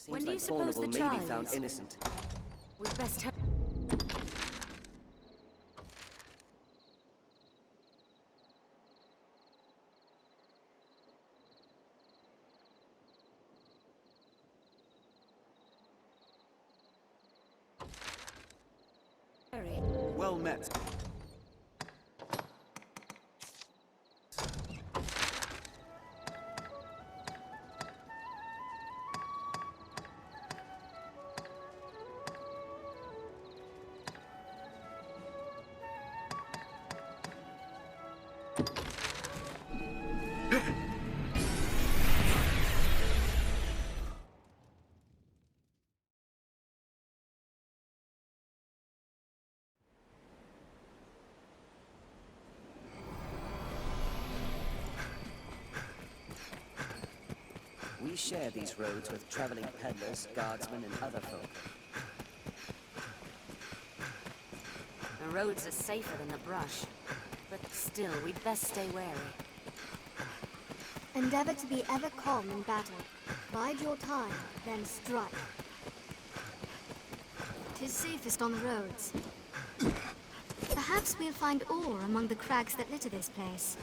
When do you suppose the trial may be found innocent? We'd best hope. Well met. We share these roads with traveling peddlers, guardsmen, and other folk. The roads are safer than the brush, but still, we'd best stay wary. Endeavor to be ever calm in battle. Bide your time, then strike. 'Tis safest on the roads. Perhaps we'll find ore among the crags that litter this place.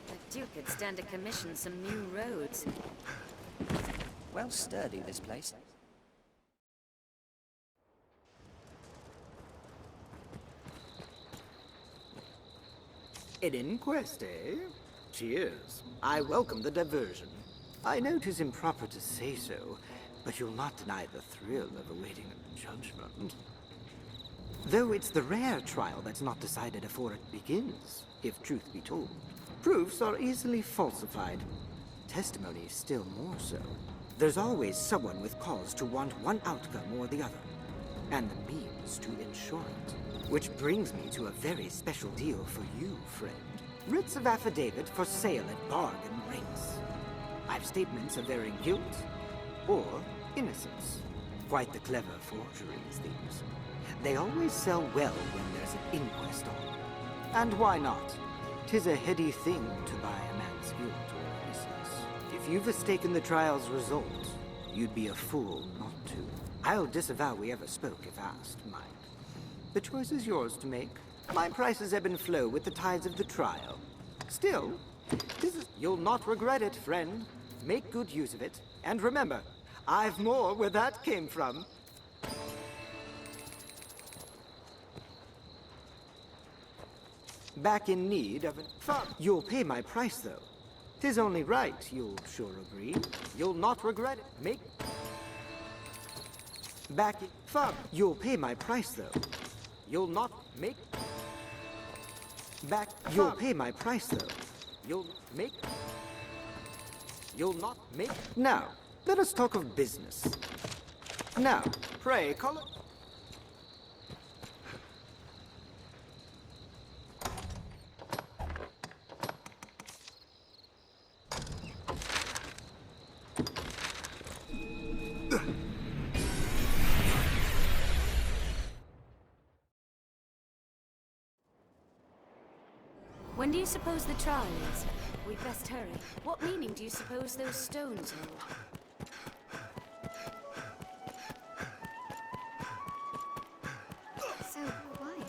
The Duke could stand to commission some new roads. Well sturdy, this place. An inquest, eh? Cheers. I welcome the diversion. I know 'tis improper to say so, but you'll not deny the thrill of awaiting a judgment. Though it's the rare trial that's not decided afore it begins, if truth be told. Proofs are easily falsified. Testimony still more so. There's always someone with cause to want one outcome or the other, and the means to ensure it. Which brings me to a very special deal for you, friend. Writs of affidavit for sale at bargain rates. I've statements of varying guilt or innocence. Quite the clever forgeries, these. They always sell well when there's an inquest on. And why not? 'Tis a heady thing to buy a man's guilt or innocence. If you've mistaken the trial's result, you'd be a fool not to. I'll disavow we ever spoke if asked, mind. The choice is yours to make. My prices ebb and flow with the tides of the trial. Still, you'll not regret it, friend. Make good use of it. And remember, I've more where that came from. Back in need of a... You'll pay my price, though. 'Tis only right, you'll sure agree. You'll not regret it. Make... Back in... You'll pay my price, though. You'll not make... Back... You'll pay my price, though. You'll make... You'll not make... Now, let us talk of business. Now, pray, call it... When do you suppose the trial is? We'd best hurry. What meaning do you suppose those stones hold? So quiet.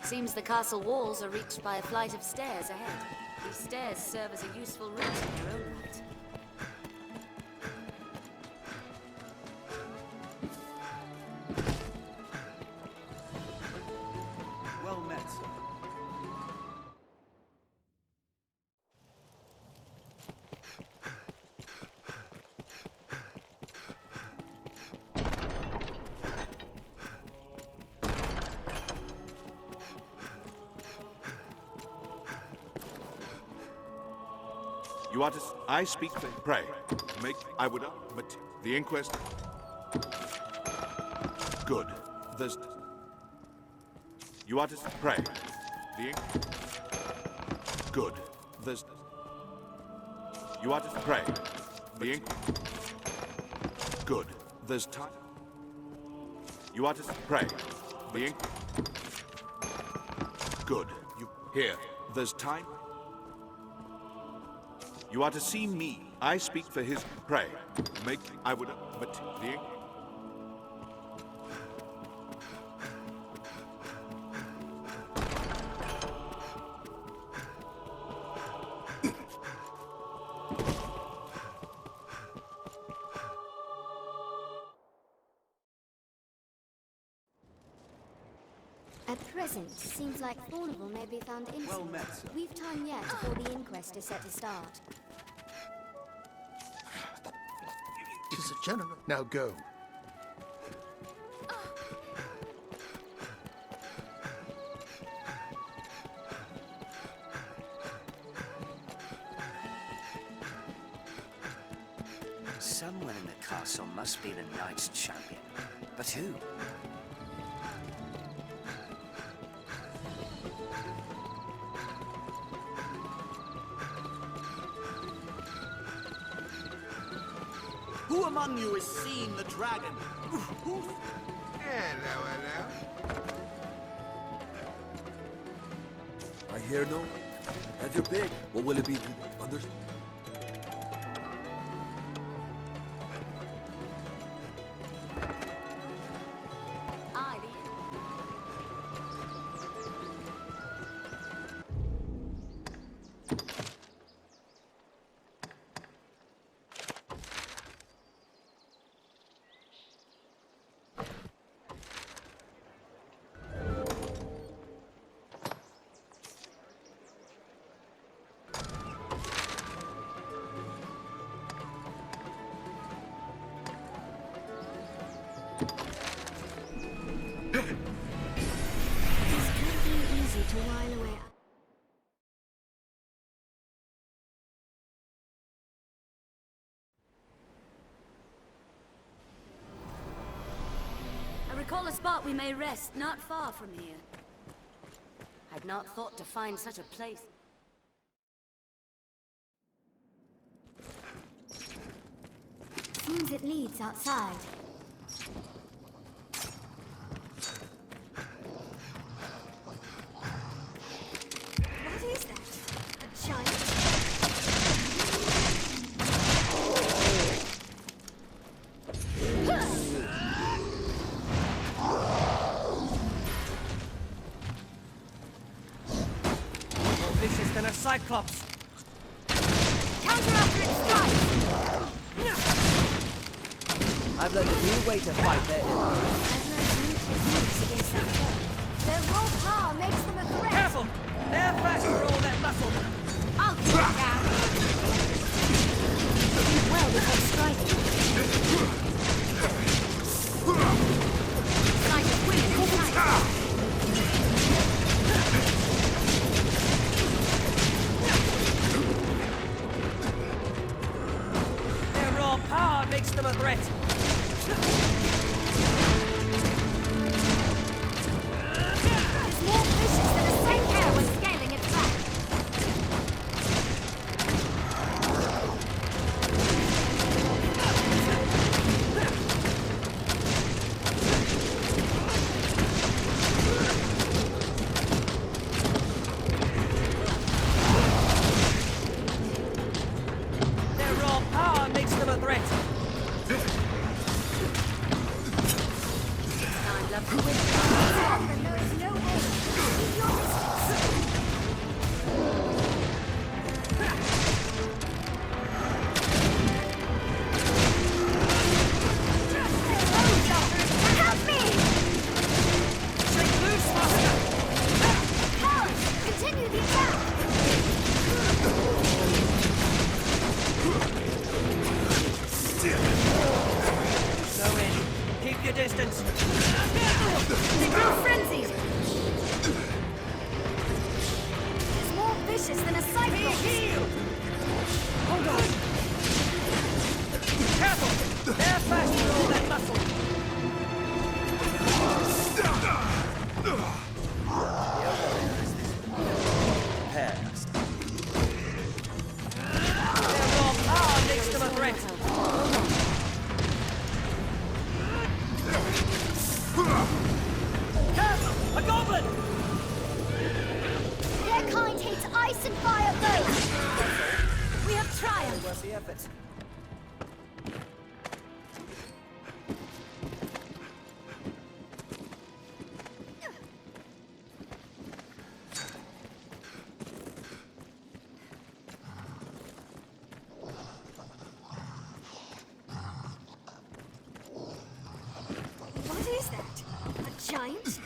Seems the castle walls are reached by a flight of stairs ahead. These stairs serve as a useful route in their own right. Well met, sir. You are to... I speak for... Pray. Make... I would... But... The inquest... Good. There's... You are to... Pray. The Good. There's... You are to... Pray. The Good. There's time... You are to pray. The ink. Good. You here. There's time. You are to see me. I speak for his pray. Make I would but the ink. At present, seems like Thornable may be found innocent. Well met, sir. We've time yet before the inquest is set to start. Is a gentleman. Now go. Someone in the castle must be the Knight's champion. But who? Who among you has seen the dragon? Hello, hello. I hear no. As you're big, what will it be? Under? This could be easy to while away. I recall a spot we may rest not far from here. I'd not thought to find such a place. Seems it leads outside. What is that? A giant? More vicious than a cyclops. Counter after its strike! I've learned a new way to fight their enemies. I've learned new techniques against that foe. Their raw power makes them a threat. Careful! They're fast for all that muscle. I'll keep it down! Think well before striking. Like a wind in sight! Their raw power makes them a threat. It's more vicious than a snake hair when scaling its back! Their raw power makes them a threat. Time love to win. There knows no way. Keep your distance. Help me! Shake loose, Master! Help! Continue the attack! No in. Keep your distance. They grow frenzied! It's more vicious than a cyclops. Heal! Hold on. Careful! They're fast for all that muscle. Pairs. Their raw power makes them a threat. efforts. What is that? A giant?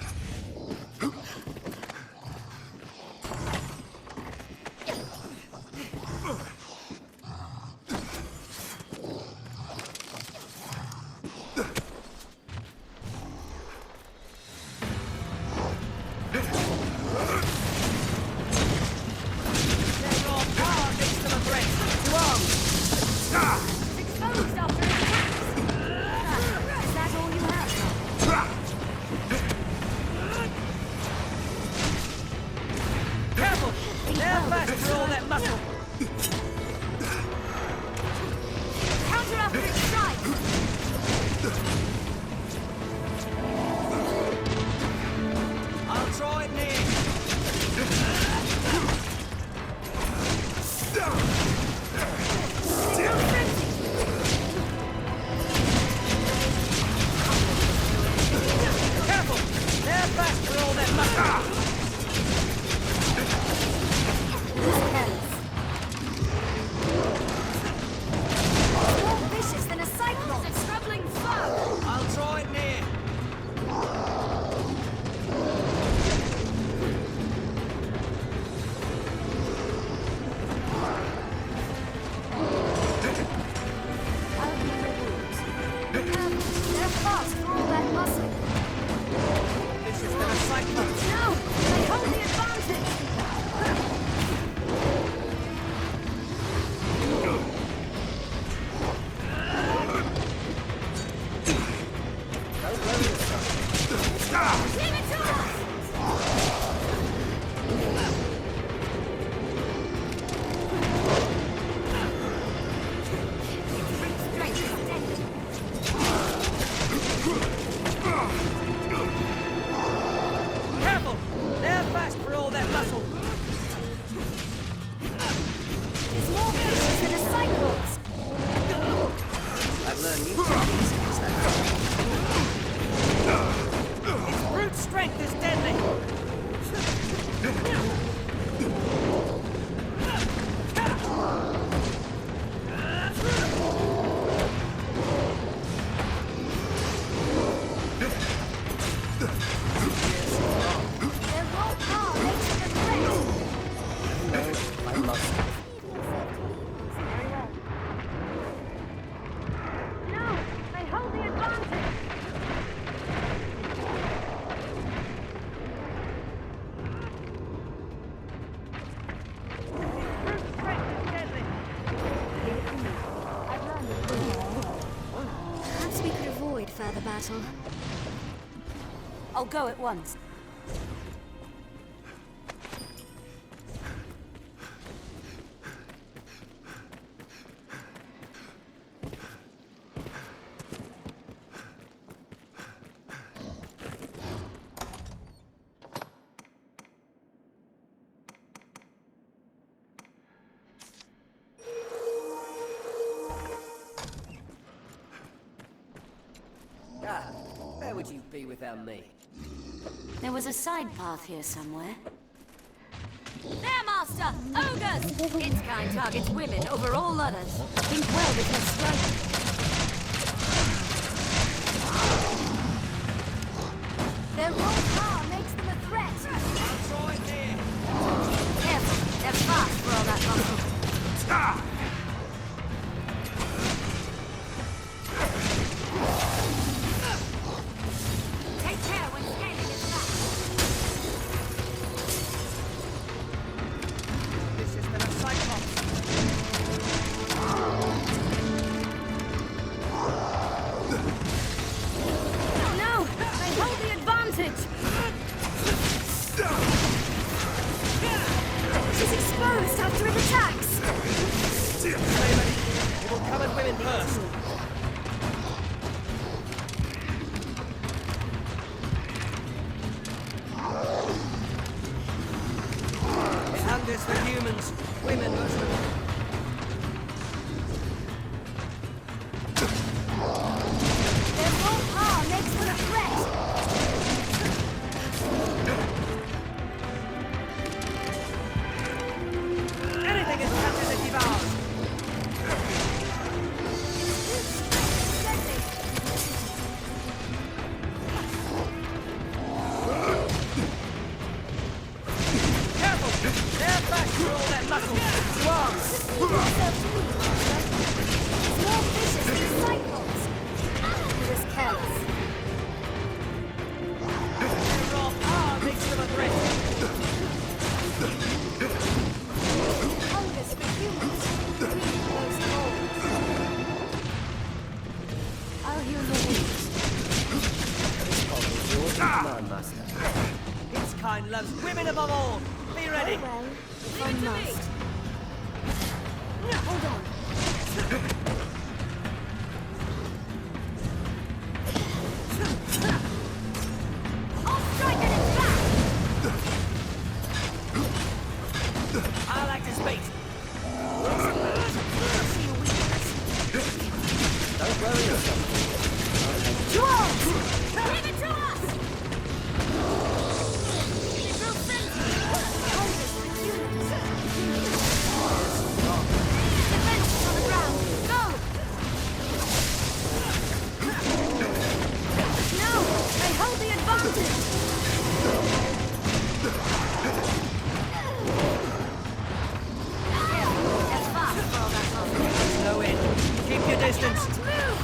Further battle. I'll go at once. Where would you be without me? There was a side path here somewhere. There, Master! Ogres! Its kind targets women over all others. Think well before striking. Their raw power makes them a threat. Careful, they're fast for all that muscle. Take care when scaling is back. This has been a cyclops. No! They hold the advantage! She's exposed after it attacks. Stay ready. We will come at women first. It hungers for humans. Women mostly. raw power makes them a threat. Anything is captured and devoured. Deadly. Careful! They're back for all their muscles. To arms! More vicious than cyclones. He was careless. Their raw power makes them a threat. Hungers for humans. Deep those holes. I'll heal your wounds. Yours in command, Master. Its kind loves women above all. Be ready. Very well, if I must. Hold on. I'll strike at its back! I'll act as bait. Don't worry yourself. Leave it to us! It will send Hungers for humans. defenses on the ground. Go! No! They hold the advantage! That's fast for all that long. No end. Keep your distance. Move!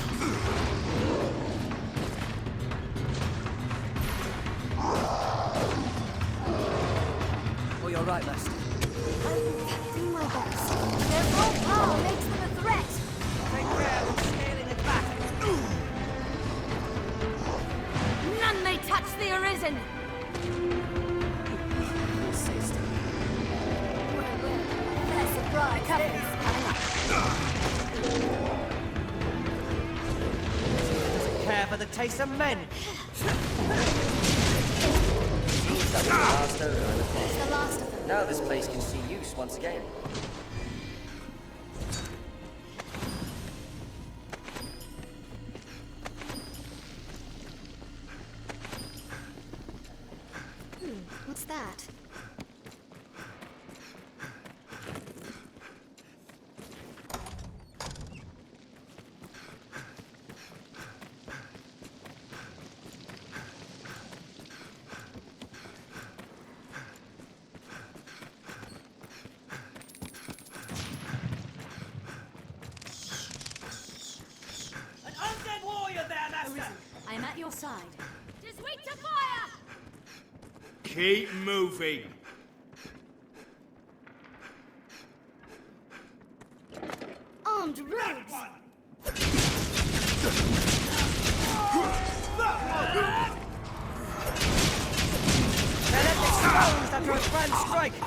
Oh, you're right, Master. Do my best. Their raw power makes them a threat. Take care of scaling it back. None may touch the Arisen! They're surprised. Care for the taste of men. That was the last odor in the It's the last of them. Now this place can see use once again. What's that? An undead warrior there, Master. I'm at your side. Just wait to fire! Keep moving. Armed rogues! They're left exposed after a grand strike.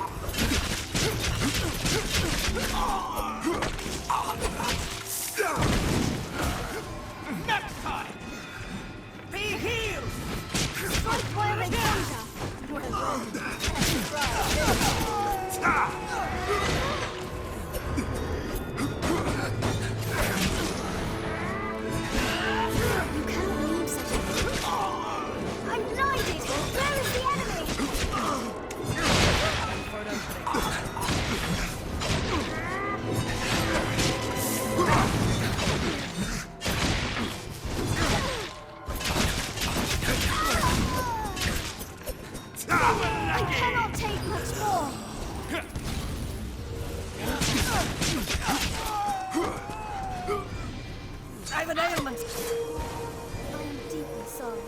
Next time. Be healed. Strike while they thunder! You cannot leave such a thing. I'm blinded! Where is the enemy? I cannot take much more! I have an ailment. I am deeply sorry.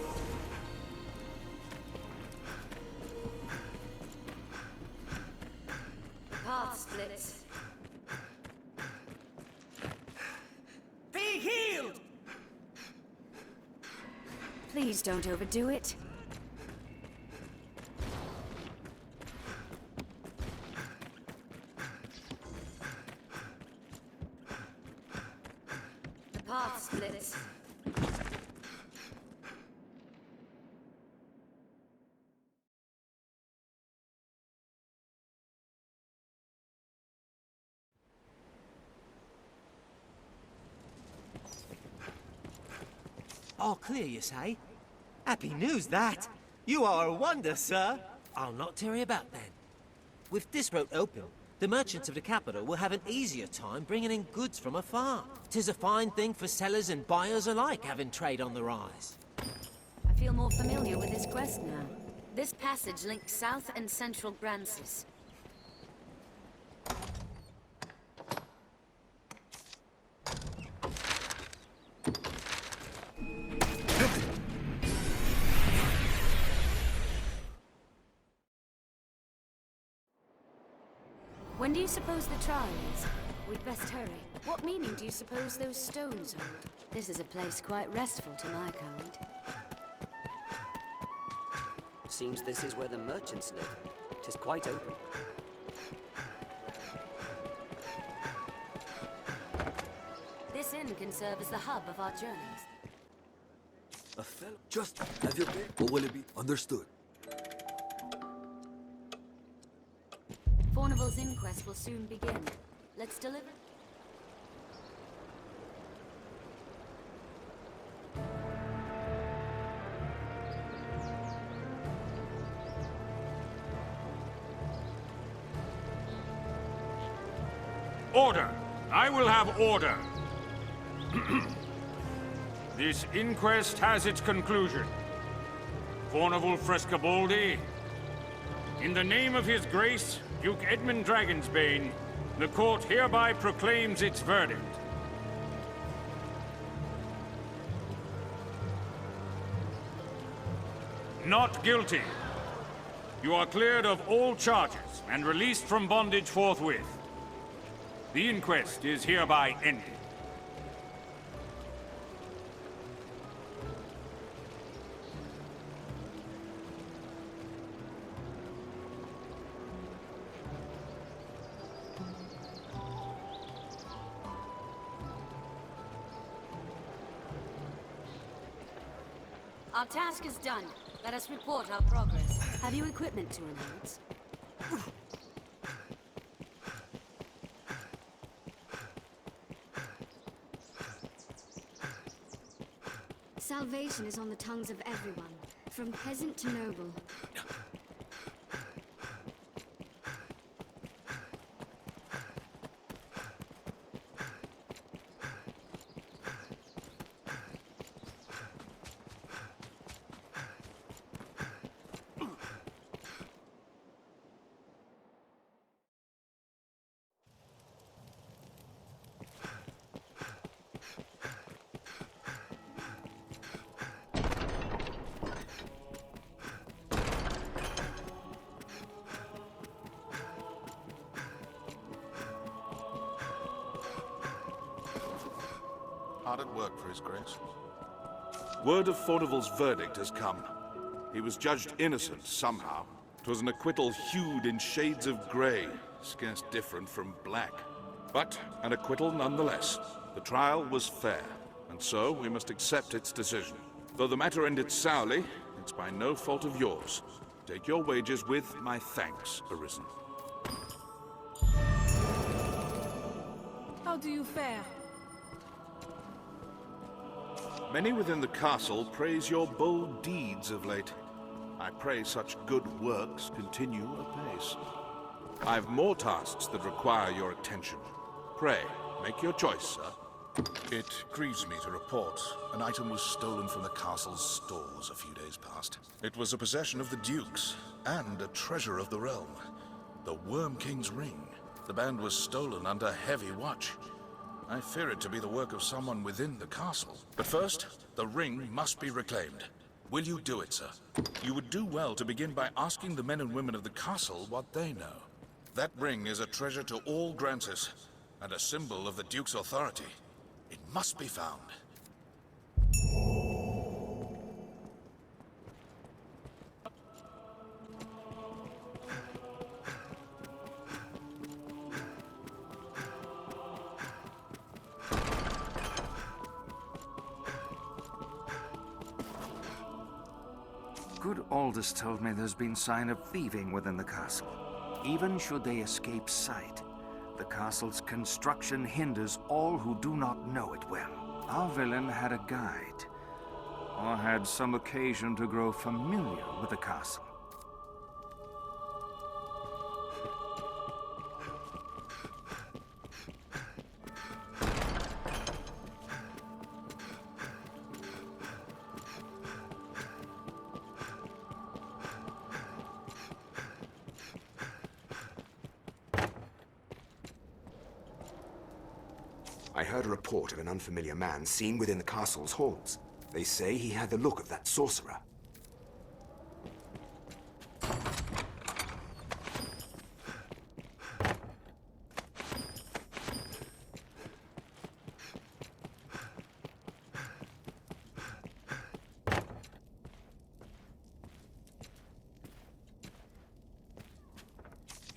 Path splits. Be healed. Please don't overdo it. The path splits. All clear, you say? Happy news, that. You are a wonder, sir. I'll not tarry about then. With this road open, the merchants of the capital will have an easier time bringing in goods from afar. 'Tis a fine thing for sellers and buyers alike, having trade on the rise. I feel more familiar with this quest now. This passage links South and Central Grancis. When do you suppose the trial is? We'd best hurry. What meaning do you suppose those stones hold? This is a place quite restful to my kind. Seems this is where the merchants live. 'Tis quite open. This inn can serve as the hub of our journeys. A fellow. Just have your pick, or will it be understood? Fornival's inquest will soon begin. Let's deliver. Order! I will have order! This inquest has its conclusion. Fornival Frescobaldi, in the name of His Grace, Duke Edmund Dragonsbane, the court hereby proclaims its verdict. Not guilty. You are cleared of all charges and released from bondage forthwith. The inquest is hereby ended. Our task is done. Let us report our progress. Have you equipment to announce? Salvation is on the tongues of everyone, from peasant to noble. Hard at work for His Grace. Word of Fornival's verdict has come. He was judged innocent somehow. 'Twas an acquittal hued in shades of grey, scarce different from black. But an acquittal nonetheless. The trial was fair, and so we must accept its decision. Though the matter ended sourly, it's by no fault of yours. Take your wages with my thanks, Arisen. How do you fare? Many within the castle praise your bold deeds of late. I pray such good works continue apace. I've more tasks that require your attention. Pray, make your choice, sir. It grieves me to report an item was stolen from the castle's stores a few days past. It was a possession of the Duke's and a treasure of the realm. The Worm King's ring. The band was stolen under heavy watch. I fear it to be the work of someone within the castle. But first, the ring must be reclaimed. Will you do it, sir? You would do well to begin by asking the men and women of the castle what they know. That ring is a treasure to all Grancis, and a symbol of the Duke's authority. It must be found. Good Aldous told me there's been sign of thieving within the castle. Even should they escape sight, the castle's construction hinders all who do not know it well. Our villain had a guide, or had some occasion to grow familiar with the castle. I heard a report of an unfamiliar man seen within the castle's halls. They say he had the look of that sorcerer.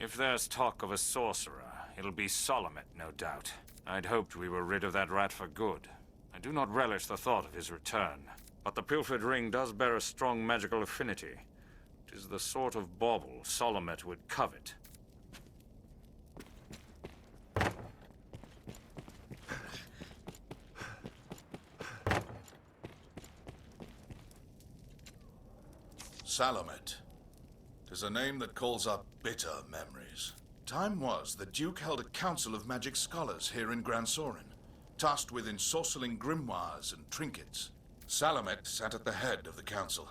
If there's talk of a sorcerer, it'll be Solomet, no doubt. I'd hoped we were rid of that rat for good. I do not relish the thought of his return, but the pilfered ring does bear a strong magical affinity. It is the sort of bauble Solomet would covet. Salomet. 'Tis a name that calls up bitter memories. Time was the Duke held a council of magic scholars here in Gran Soren, tasked with ensorceling grimoires and trinkets. Salomet sat at the head of the council.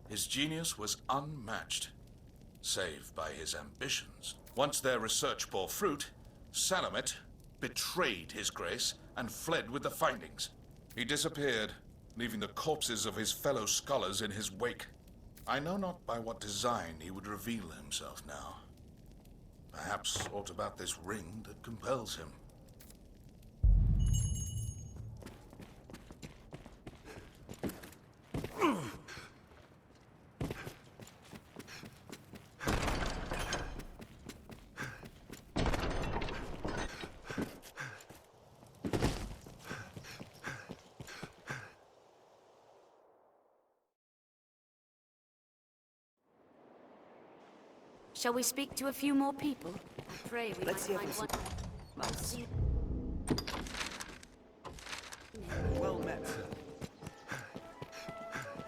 His genius was unmatched, save by his ambitions. Once their research bore fruit, Salomet betrayed his grace and fled with the findings. He disappeared, leaving the corpses of his fellow scholars in his wake. I know not by what design he would reveal himself now. Perhaps aught about this ring that compels him. Shall we speak to a few more people? I pray we Let's might hear find one. Well met, sir.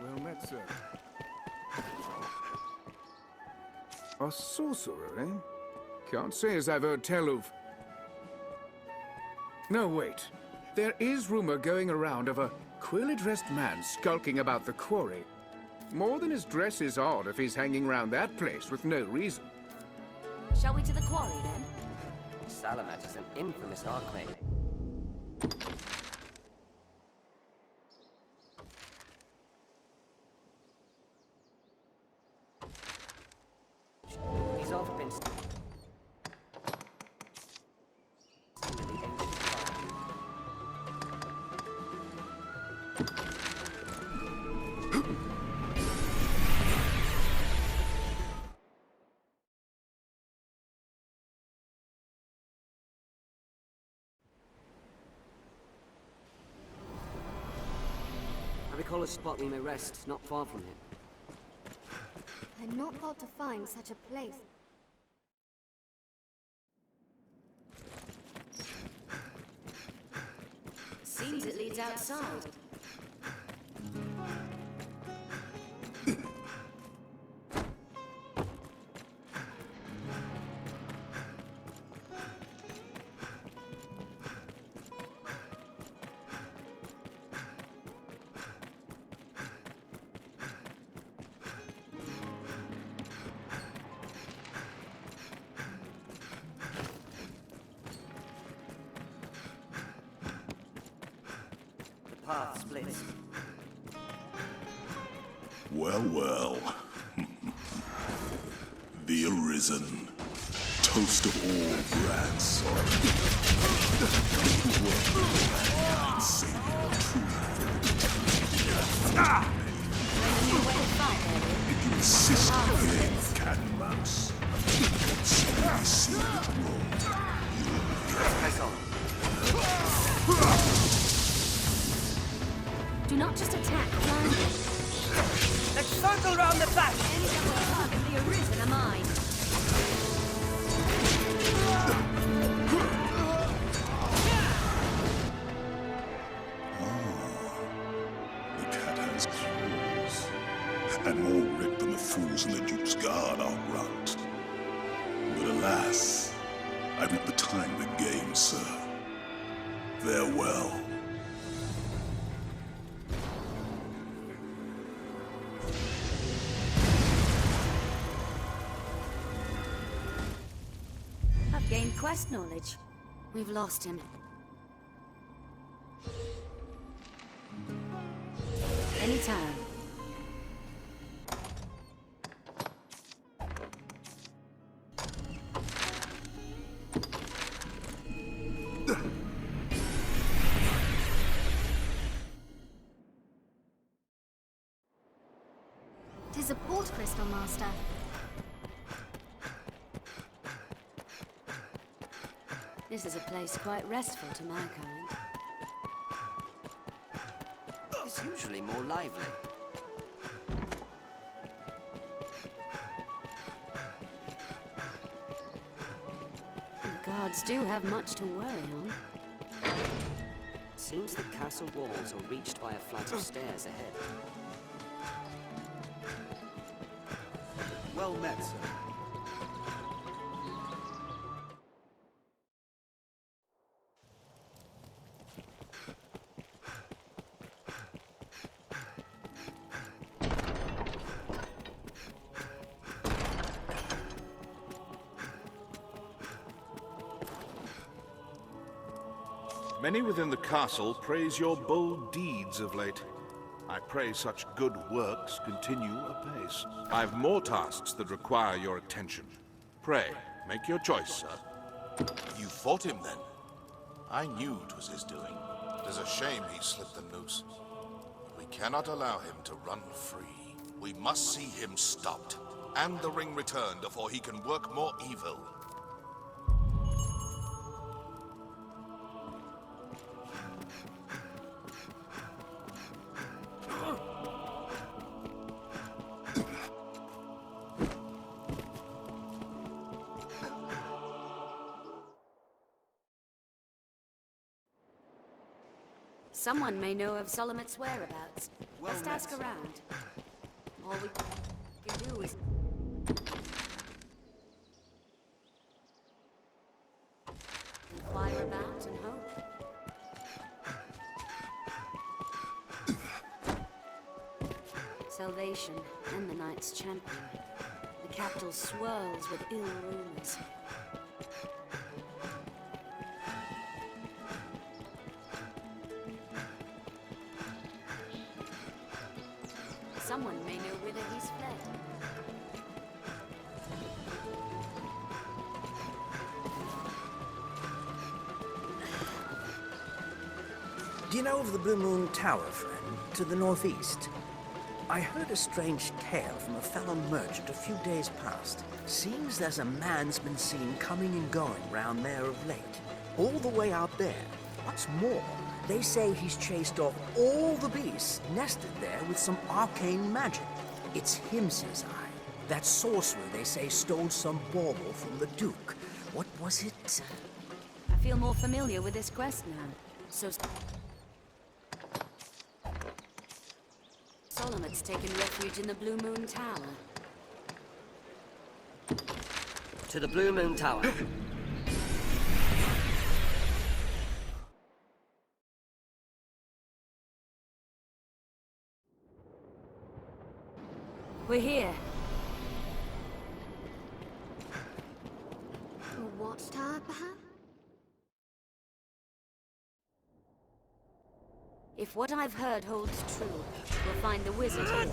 Well met, sir. A sorcerer, eh? Can't say as I've heard tell of... No, wait. There is rumor going around of a queerly dressed man skulking about the quarry. More than his dress is odd if he's hanging around that place with no reason. Shall we to the quarry, then? Salomet is an infamous archmage. He's often been seen in the ancient fire. I recall a spot we may rest, not far from here. I'd not thought to find such a place. Seems it leads outside. Path splits. Well, well. The Arisen. Toast of all Gran Soren. If you insist on playing cat and mouse, you see the world. Press on. Do not just attack blindly. Let's circle round the back! Any double target the Arisen are mine. The cat has and more writ than the fools in the Duke's Guard outrun. But alas, I've not the time to game, sir. Farewell. I've gained quest knowledge. We've lost him. Anytime. Tis a port crystal, Master. This is a place quite restful to my kind. It's usually more lively. The guards do have much to worry on. Seems the castle walls are reached by a flight of stairs ahead. Well met, sir. Many within the castle praise your bold deeds of late. I pray such good works continue apace. I've more tasks that require your attention. Pray, make your choice, sir. You fought him then? I knew it was his doing. It is a shame he slipped them loose. But we cannot allow him to run free. We must see him stopped, and the ring returned before he can work more evil. Someone may know of Solomon's whereabouts. Let's ask around. All we can do is... inquire about and hope. Salvation and the Knight's champion. The capital swirls with ill rumors. Someone may know whither he's fled. Do you know of the Blue Moon Tower, friend, to the northeast? I heard a strange tale from a fellow merchant a few days past. Seems there's a man's been seen coming and going round there of late, all the way out there. What's more, they say he's chased off all the beasts nested there with some arcane magic. It's him, says I. That sorcerer, they say, stole some bauble from the Duke. What was it? I feel more familiar with this quest now. So... Solomon's taken refuge in the Blue Moon Tower. To the Blue Moon Tower. We're here. A watchtower, perhaps? If what I've heard holds true, we'll find the wizard here.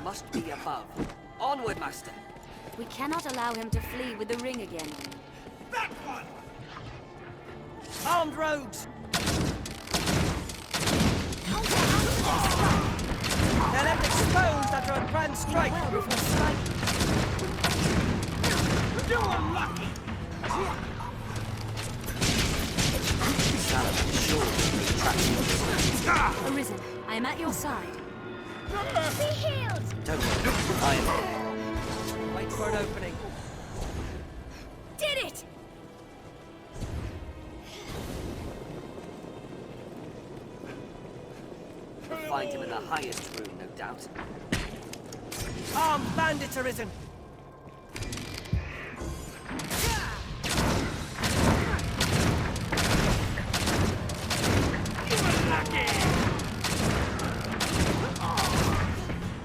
Must be above. Onward, Master! We cannot allow him to flee with the ring again. That one! Armed rogues! They're left exposed after a grand strike! You're unlucky! Arisen, I am at your side. Be healed! Don't worry, I am here. Wait for an opening. Did it! find him in the highest room, no doubt. Armed bandits arisen!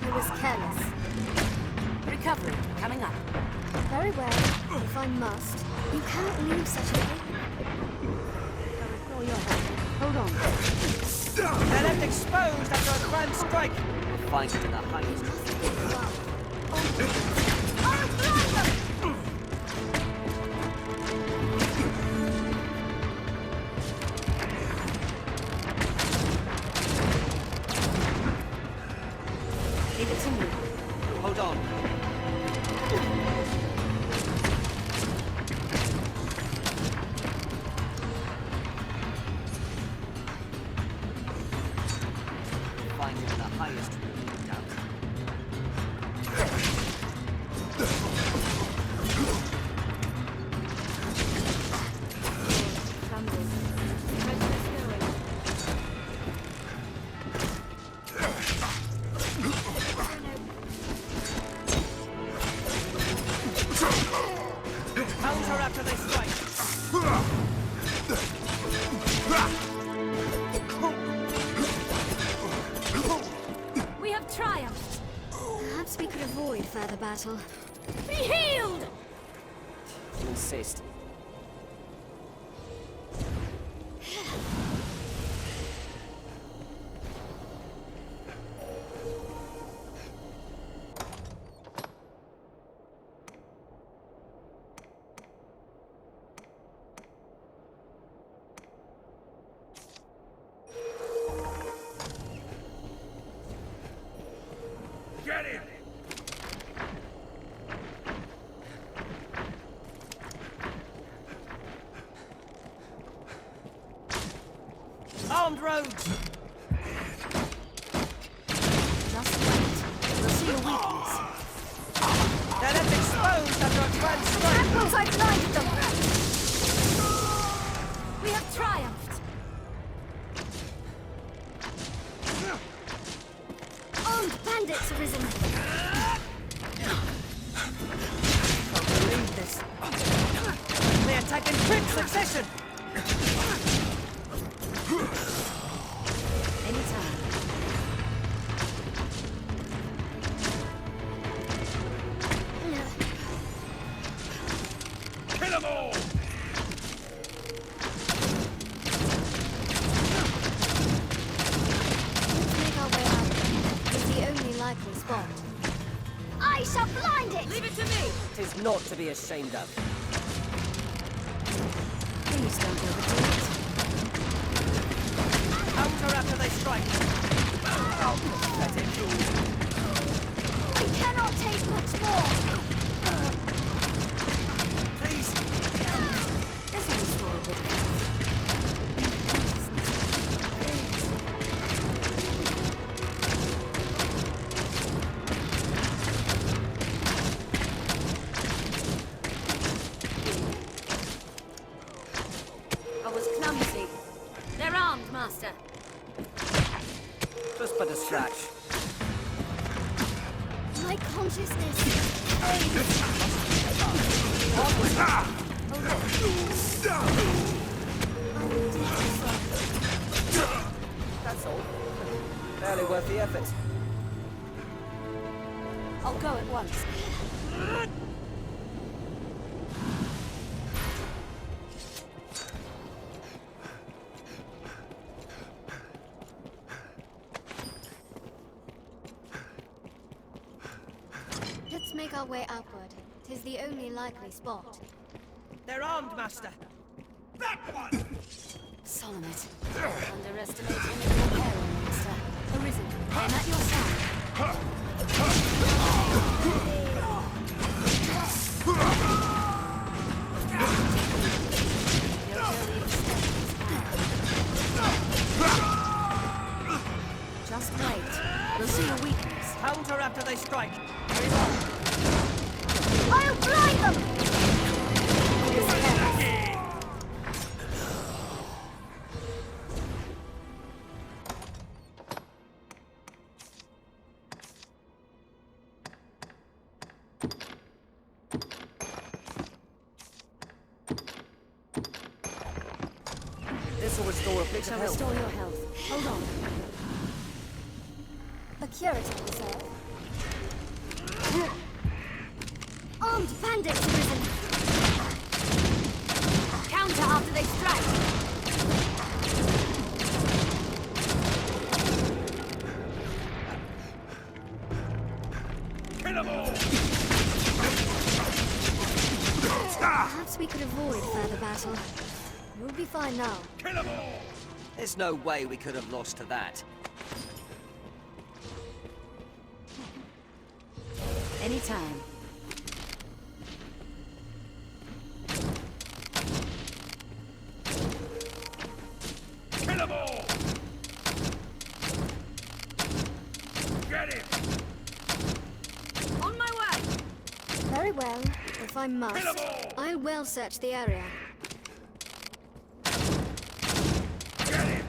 He was careless. Recovery coming up. Very well, if I must. You can't leave such a open. Restore your health. Hold on. They're left exposed after a grand strike! We'll find him in the highest room. Leave it to me. Hold on. Find him in the highest room, no doubt. Counter after they strike! We have triumphed. Perhaps we could avoid further battle. Be healed! You insist. Get him! Armed rogues! Just wait. We'll see your weakness. They're left exposed after a grand strike! Apples, I've blinded them! We have triumphed. Armed bandits arisen! Can't believe this. They attack in quick succession! Anytime. Kill them all! Let's make our way out. It's the only likely spot. I shall blind it! Leave it to me. Tis naught to be ashamed of. Please don't overdo it. Counter after they strike! Pathetic fools! We cannot take much more! Please! This one's for a bit of health. I was clumsy. They're armed, Master. Just but a scratch. My consciousness. That's all. Barely worth the effort. I'll go at once. Let's make our way outward. 'Tis the only likely spot. They're armed, Master! Solomon. Underestimating your peril, Master. Arisen. I'm at your side. Just wait. We'll see your weakness. Counter after they strike! I'll blind them! This'll restore a bit of Shall health. restore your health. Hold on. A curative reserve. Armed bandits arisen. Counter after they strike. Kill 'em all! Perhaps we could avoid further battle. We'll be fine now. Kill 'em all! There's no way we could have lost to that. Anytime. Kill 'em all! Get him! On my way! Very well. If I must, Kill 'em all! I will search the area. Get him!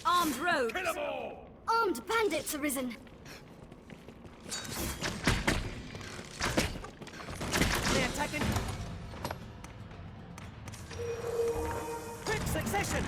Armed rogues! Kill 'em all! Armed bandits arisen. They're attacking. Quick succession!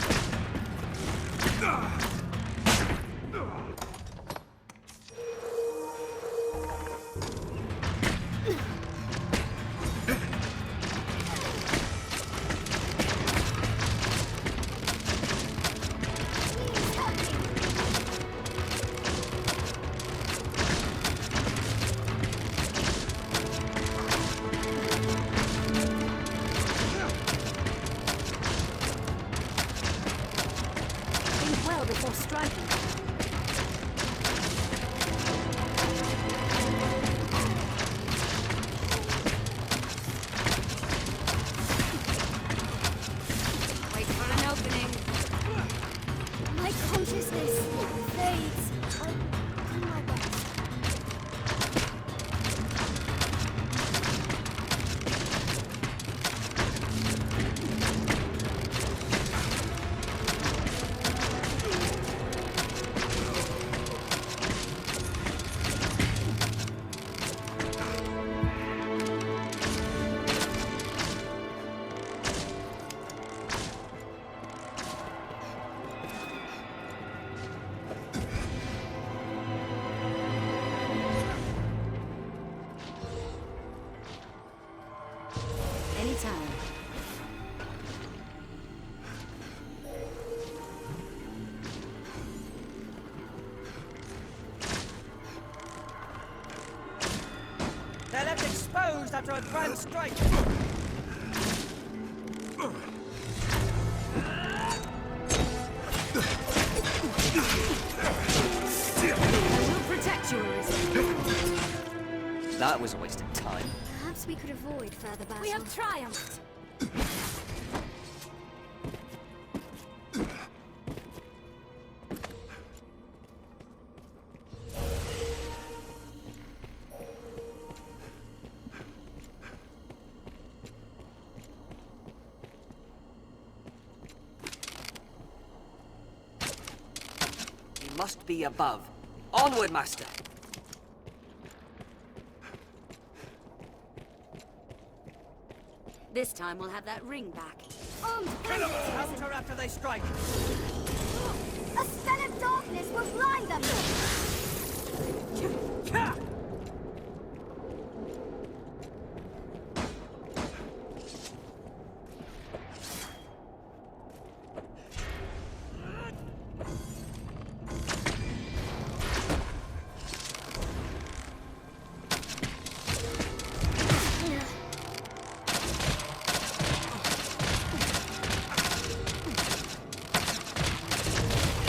Think well before striking. Wait for an opening. My consciousness fades. I'll do my best. Anytime. They're left exposed after a grand strike. I will protect you, Arisen. That was a waste of time. Perhaps we could avoid further battle. We have triumphed. You must be above. Onward, Master! This time we'll have that ring back. Armed bandits arisen. Counter after they strike. A spell of darkness will blind them.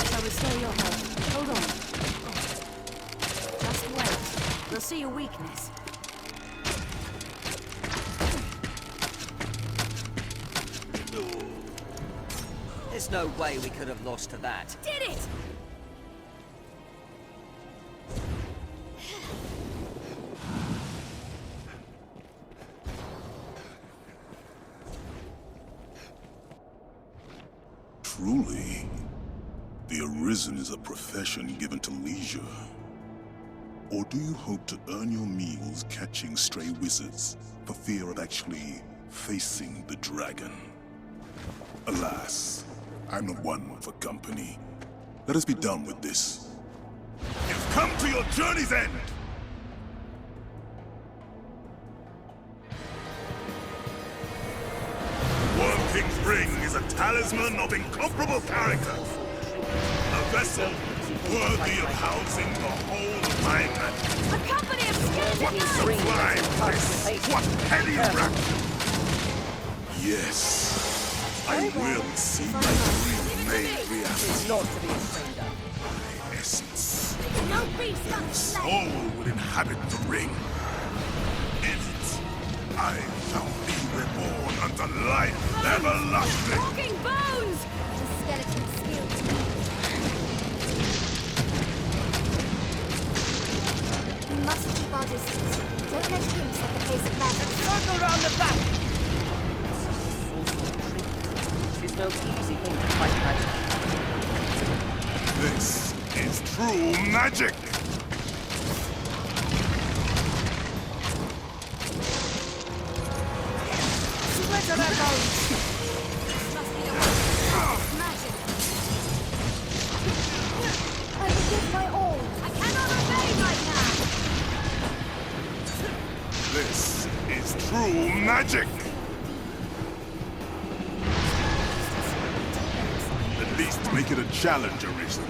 Shall restore your health. Hold on. Just wait. We'll see your weakness. There's no way we could have lost to that. Did it! Truly, the Arisen is a profession given to leisure. Or do you hope to earn your meals catching stray wizards for fear of actually facing the dragon. Alas, I'm not one for company. Let us be done with this. You've come to your journey's end! Worm King's Ring is a talisman of incomparable character. A vessel worthy of housing the whole of my land. A company of What sublime bliss! What heady rapture! Yes, I will see my dream made reality. Not to be ashamed of. My essence, No beast my soul will inhabit the ring. In it, I shall be reborn unto life everlasting. Walking bones! The skeleton skills. We must keep our distance. Don't let him set the pace of battle. Circle round the back! It's no easy thing to fight magic. This is true magic! Splinter their bones! Must be the one. Magic. I will give my all. I cannot obey right now! This is true magic! At least make it a challenge, ARISEN.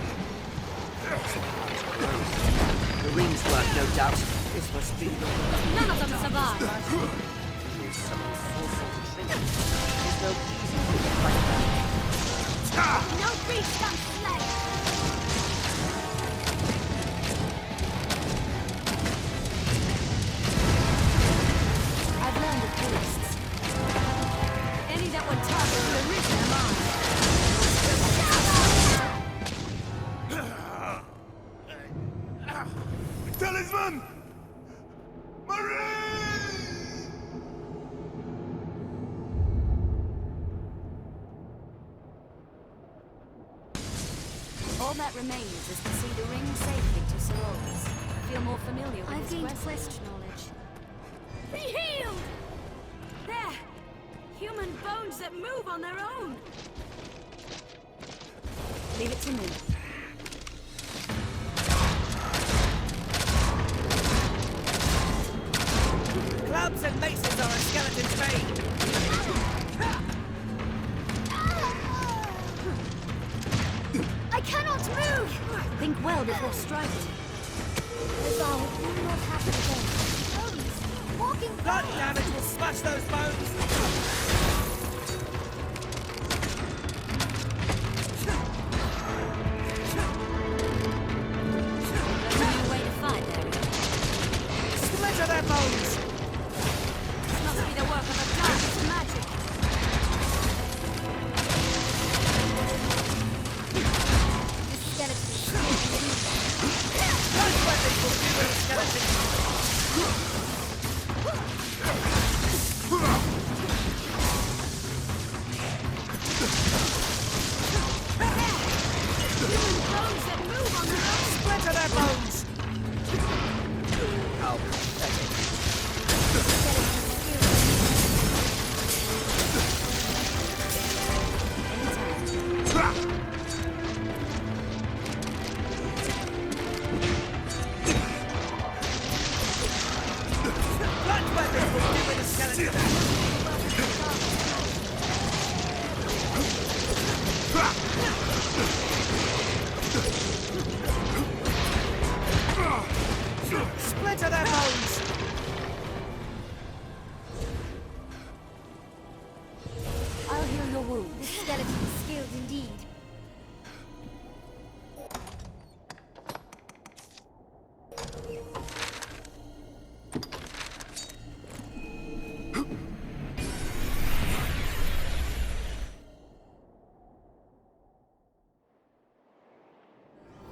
The ring's work, no doubt. This must be the... None of them survive! There's something awful to drink. There's no easy thing to fight about. No beast can slay! I've learned of beasts. Any that would target the ARISEN are mine. Talisman! Marie! All that remains is to see the ring safely to Sir Aldous. Feel more familiar with I've his gained quest. quest knowledge. Be healed! There! Human bones that move on their own! Leave it to me. Clubs and maces are a skeleton's bane. I cannot move! Think well before striking. Rizal will not happen again. Bones! Walking Blood damage will smash those bones. There's a new way to fight there. Splinter their bones. This must be the work of a darkest magic. This skeleton is Those weapons will do with a skeleton. Human bones that move on their own! Splinter their bones. How pathetic. Blood weapons will do with a skeleton. Splinter their bones. I'll heal your wound. This skeleton is skilled indeed.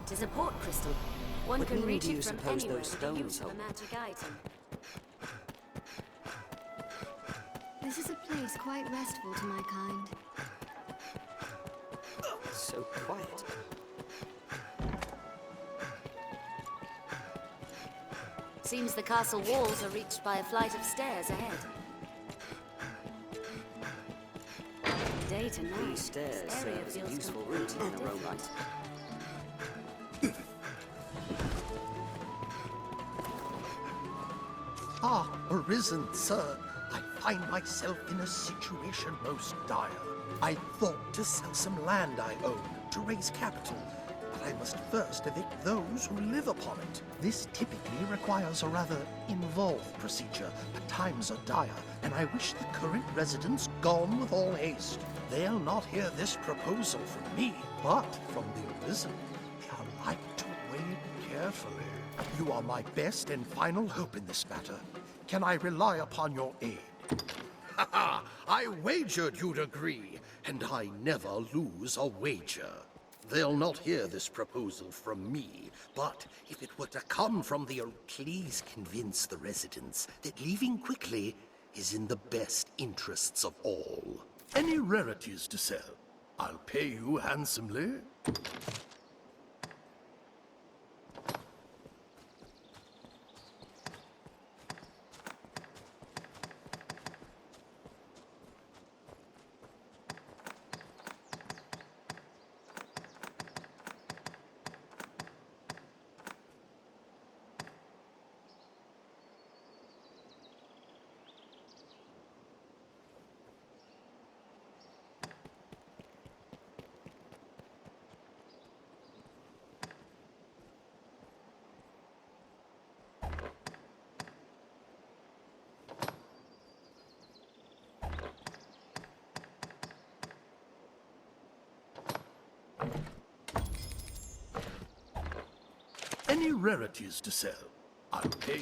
It is a port crystal. One What can meaning reach do you it from suppose anywhere those with the use stones of a hold? magic item. This is a place quite restful to my kind. So quiet. Seems the castle walls are reached by a flight of stairs ahead. to know. These stairs This area serve as a feels useful route in their own right. Ah, Arisen, sir. I find myself in a situation most dire. I thought to sell some land I own to raise capital, but I must first evict those who live upon it. This typically requires a rather involved procedure, but times are dire, and I wish the current residents gone with all haste. They'll not hear this proposal from me, but from the Arisen. They are like to weigh it carefully. You are my best and final hope in this matter. Can I rely upon your aid? Ha ha! I wagered you'd agree, and I never lose a wager. They'll not hear this proposal from me, but if it were to come from the... Please convince the residents that leaving quickly is in the best interests of all. Any rarities to sell? I'll pay you handsomely. Any rarities to sell? I'll pay.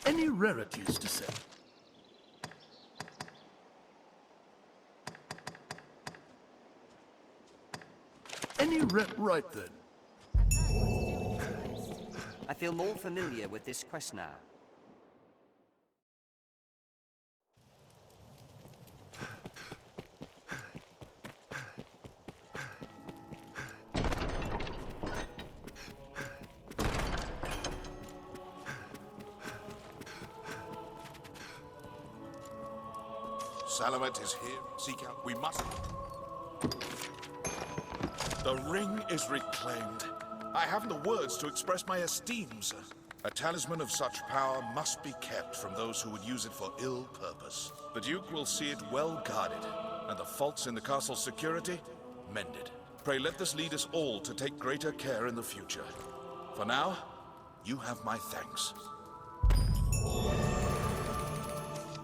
Any rarities to sell? Right then. I feel more familiar with this quest now. Salamet is here. Seek out. We must. The ring is reclaimed. I haven't the words to express my esteem, sir. A talisman of such power must be kept from those who would use it for ill purpose. The Duke will see it well guarded, and the faults in the castle's security mended. Pray let this lead us all to take greater care in the future. For now, you have my thanks.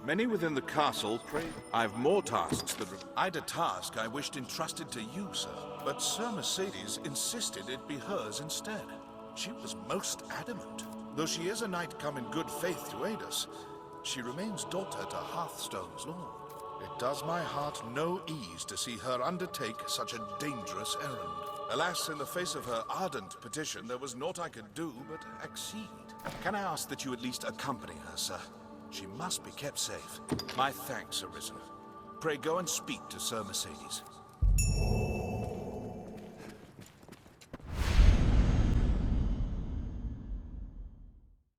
Many within the castle pray. I've more tasks that... I'd a task I wished entrusted to you, sir. But Sir Mercedes insisted it be hers instead. She was most adamant. Though she is a knight come in good faith to aid us, she remains daughter to Hearthstone's lord. It does my heart no ease to see her undertake such a dangerous errand. Alas, in the face of her ardent petition, there was naught I could do but accede. Can I ask that you at least accompany her, sir? She must be kept safe. My thanks, Arisen. Pray go and speak to Sir Mercedes.